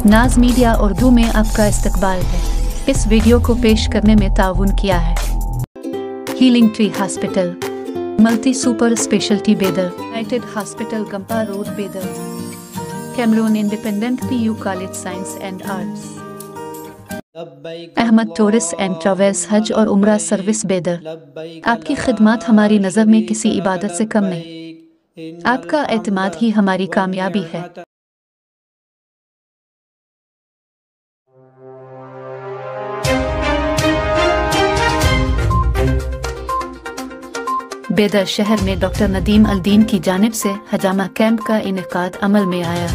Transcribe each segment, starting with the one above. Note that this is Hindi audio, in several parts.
नाज मीडिया उर्दू में आपका इस्तकबाल है। इस वीडियो को पेश करने में ताउन किया है healing tree hospital, multi super speciality Bidar, united hospital Gumpa road Bidar, Cameroon independent PU college science and arts, Ahmed tourist and travels हज और उम्रा सर्विस बेदर। आपकी खिदमत हमारी नज़र में किसी इबादत से कम नहीं। आपका एतमाद ही हमारी कामयाबी है। बेदर शहर में डॉक्टर नदीम अल-दीन की जानिब से हजामा कैंप का इनेकाद अमल में आया।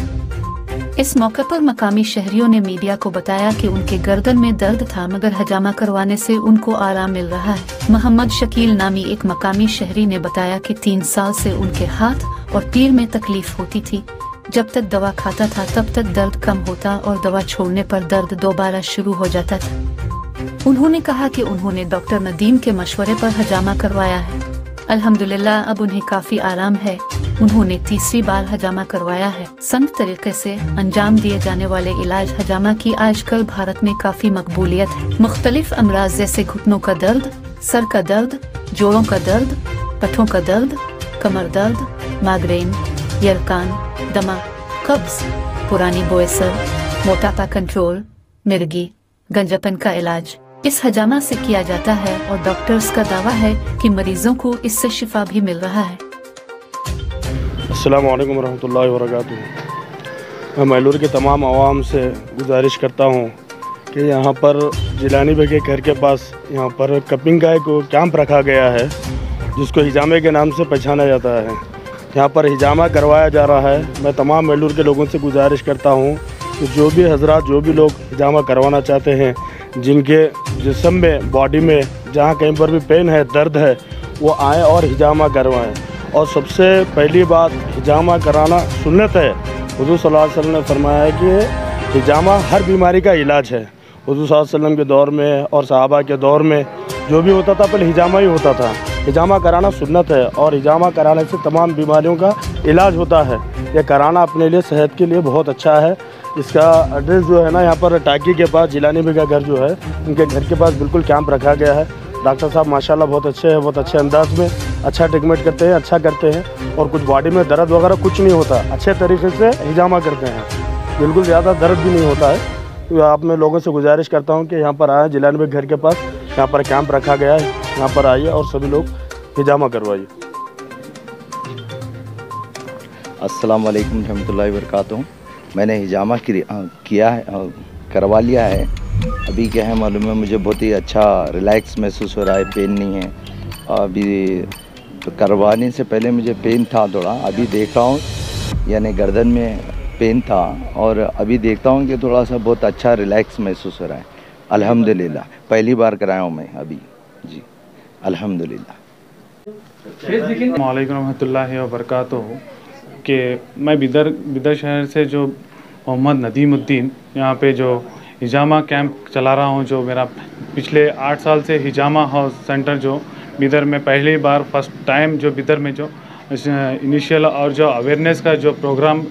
इस मौके पर मकामी शहरियों ने मीडिया को बताया कि उनके गर्दन में दर्द था, मगर हजामा करवाने से उनको आराम मिल रहा है। मोहम्मद शकील नामी एक मकामी शहरी ने बताया कि 3 साल से उनके हाथ और पैर में तकलीफ होती थी। जब तक दवा खाता था तब तक दर्द कम होता और दवा छोड़ने पर दर्द दोबारा शुरू हो जाता था। उन्होंने कहा कि उन्होंने डॉक्टर नदीम के मशवरे पर हजामा करवाया है। अल्हम्दुलिल्लाह अब उन्हें काफी आराम है। उन्होंने तीसरी बार हजामा करवाया है। संत तरीके से अंजाम दिए जाने वाले इलाज हजामा की आजकल भारत में काफी मकबूलियत है। मुख्तलिफ अमराज जैसे घुटनों का दर्द, सर का दर्द, जोड़ों का दर्द, पठों का दर्द, कमर दर्द, माइग्रेन, यलकान, दमा, कब्ज, पुरानी बोएसर, मोटापा कंट्रोल, मिर्गी, गंजापन का इलाज इस हजामा से किया जाता है और डॉक्टर्स का दावा है कि मरीजों को इससे शिफा भी मिल रहा है। अस्सलामु अलैकुम रहमतुल्लाहि व बरकातुहू। मैं मैलूर के तमाम आवाम से गुजारिश करता हूँ कि यहाँ पर जिलानी भाई के घर के पास यहाँ पर कपिंग का एक कैंप रखा गया है, जिसको हिजामे के नाम से पहचाना जाता है। यहाँ पर हिजामा करवाया जा रहा है। मैं तमाम मैलूर के लोगों से गुजारिश करता हूँ कि जो भी हजरात, जो भी लोग हिजामा करवाना चाहते हैं, जिनके जिस्म में, बॉडी में जहाँ कहीं पर भी पेन है, दर्द है, वो आएँ और हिजामा करवाएं। और सबसे पहली बात, हिजामा कराना सुन्नत है। हुज़ूर सल्लल्लाहु अलैहि वसल्लम ने फरमाया है कि हिजामा हर बीमारी का इलाज है। हुज़ूर सल्लल्लाहु अलैहि वसल्लम के दौर में और सहाबा के दौर में जो भी होता था पहले हिजामा ही होता था। हिजामा कराना सुन्नत है और हिजामा कराने से तमाम बीमारियों का इलाज होता है। यह कराना अपने लिए, सेहत के लिए बहुत अच्छा है। इसका एड्रेस जो है ना, यहाँ पर टाकी के पास जिलानी भाई का घर जो है, उनके घर के पास बिल्कुल कैंप रखा गया है। डॉक्टर साहब माशाल्लाह बहुत अच्छे हैं, बहुत अच्छे अंदाज में अच्छा ट्रीटमेंट करते हैं, अच्छा करते हैं। और कुछ बॉडी में दर्द वगैरह कुछ नहीं होता, अच्छे तरीके से हिजामा करते हैं, बिल्कुल ज़्यादा दर्द भी नहीं होता है। तो आप मैं लोगों से गुजारिश करता हूँ कि यहाँ पर आएँ, जिलानी भाई घर के पास यहाँ पर कैंप रखा गया है, यहाँ पर आइए और सभी लोग हिजामा करवाइए। अस्सलाम वालेकुम रहमतुल्लाहि व बरकातुहू। मैंने हिजामा किया है, करवा लिया है। अभी क्या है मालूम है, मुझे बहुत ही अच्छा रिलैक्स महसूस हो रहा है, पेन नहीं है। अभी तो करवाने से पहले मुझे पेन था थोड़ा, अभी देख रहा हूँ यानी गर्दन में पेन था और अभी देखता हूँ कि थोड़ा सा बहुत अच्छा रिलैक्स महसूस हो रहा है। अल्हम्दुलिल्लाह, पहली बार कराया हूँ मैं अभी जी, अल्हम्दुलिल्लाह। अस्सलामु अलैकुम रहमतुल्लाहि व बरकातुहू। कि मैं बिदर शहर से जो मोहम्मद नदीमुद्दीन यहाँ पे जो हिजामा कैंप चला रहा हूँ, जो मेरा पिछले 8 साल से हिजामा हाउस सेंटर जो बिदर में पहली बार फर्स्ट टाइम जो बिदर में जो इनिशियल और जो अवेयरनेस का जो प्रोग्राम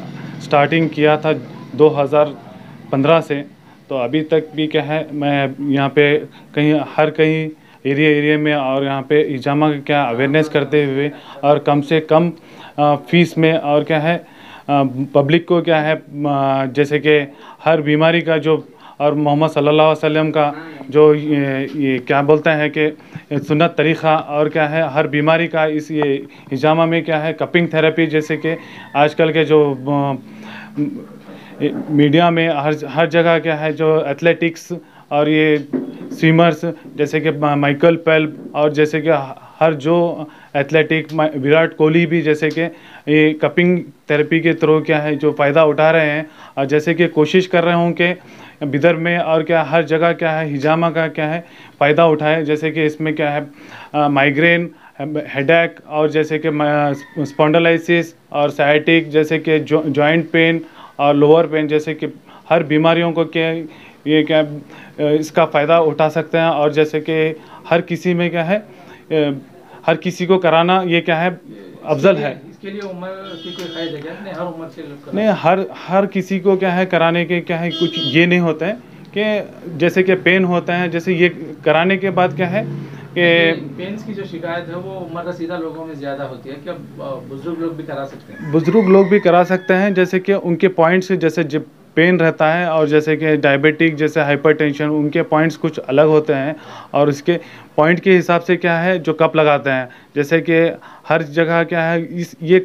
स्टार्टिंग किया था 2015 से, तो अभी तक भी क्या है, मैं यहाँ पे कहीं एरिया में और यहाँ पे हिजामा का क्या अवेयरनेस करते हुए और कम से कम फीस में और क्या है पब्लिक को क्या है जैसे कि हर बीमारी का जो और मोहम्मद सल्लल्लाहु अलैहि वसल्लम का जो ये क्या बोलते हैं कि सुन्नत तरीक़ा और क्या है हर बीमारी का इस ये हिजामा में क्या है कपिंग थेरेपी, जैसे कि आजकल के जो मीडिया में हर जगह क्या है जो एथलेटिक्स और ये स्विमर्स जैसे कि माइकल फेल्प्स और जैसे कि हर जो एथलेटिक विराट कोहली भी जैसे कि ये कपिंग थेरेपी के थ्रू क्या है जो फ़ायदा उठा रहे हैं और जैसे कि कोशिश कर रहे हूँ कि बिदर में और क्या हर जगह क्या है हिजामा का क्या है फ़ायदा उठाए। जैसे कि इसमें क्या है माइग्रेन, हेडेक और जैसे कि स्पॉन्डिलोसिस और साइटिक जैसे कि जॉइंट पेन और लोअर पेन जैसे कि हर बीमारियों को क्या ये क्या इसका फ़ायदा उठा सकते हैं। और जैसे कि हर किसी में क्या है हर किसी को कराना ये क्या है अफजल है। इसके लिए उम्र की कोई कैद है क्या? नहीं, हर उम्र से लोग नहीं, हर किसी को क्या है कराने के क्या है कुछ ये नहीं होता है कि जैसे कि पेन होता है, जैसे ये कराने के बाद क्या है कि पेन्स की जो शिकायत है वो उम्र रसीदा लोगों में ज़्यादा होती है, क्या बुजुर्ग लोग भी करा सकते हैं? बुजुर्ग लोग भी करा सकते हैं, जैसे कि उनके पॉइंट्स जैसे जब पेन रहता है और जैसे कि डायबिटिक जैसे हाइपरटेंशन उनके पॉइंट्स कुछ अलग होते हैं और उसके पॉइंट के हिसाब से क्या है जो कप लगाते हैं, जैसे कि हर जगह क्या है ये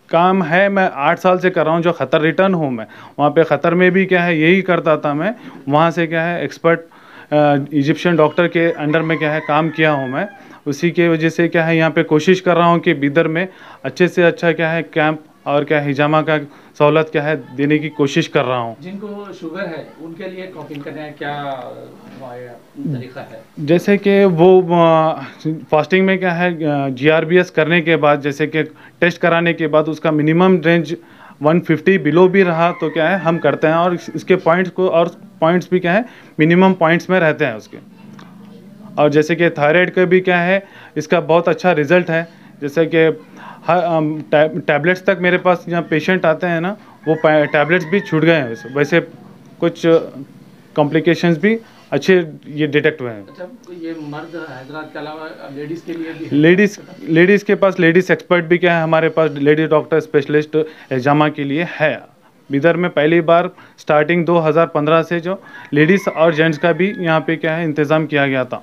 काम है। मैं 8 साल से कर रहा हूँ, जो ख़तर रिटर्न हूँ मैं वहाँ पे ख़तर में भी क्या है यही करता था मैं, वहाँ से क्या है एक्सपर्ट इजिप्शियन डॉक्टर के अंडर में क्या है काम किया हूँ मैं। उसी के वजह से क्या है यहाँ पे कोशिश कर रहा हूँ कि बिदर में अच्छे से अच्छा क्या है कैंप और क्या हिजामा का सहूलत क्या है देने की कोशिश कर रहा हूँ। जिनको शुगर है उनके लिए कॉपिंग करने का क्या तरीका है? जैसे कि वो फास्टिंग में क्या है GRBS करने के बाद जैसे कि टेस्ट कराने के बाद उसका मिनिमम रेंज 150 बिलो भी रहा तो क्या है हम करते हैं और इसके पॉइंट्स को और पॉइंट्स भी क्या है मिनिमम पॉइंट्स में रहते हैं उसके। और जैसे कि थायराइड का भी क्या है इसका बहुत अच्छा रिजल्ट है, जैसे कि टैबलेट्स तक मेरे पास यहाँ पेशेंट आते हैं ना वो टैबलेट्स भी छूट गए हैं, वैसे कुछ कॉम्प्लिकेशंस भी अच्छे ये डिटेक्ट हुए हैं। अच्छा, ये मर्द हजरात के अलावा लेडीज़ के लिए भी है? लेडीज़ के पास लेडीज़ एक्सपर्ट भी क्या है हमारे पास, लेडी डॉक्टर स्पेशलिस्ट हिजामा के लिए है। बिदर में पहली बार स्टार्टिंग 2015 से जो लेडीज़ और जेंट्स का भी यहाँ पे क्या है इंतज़ाम किया गया था।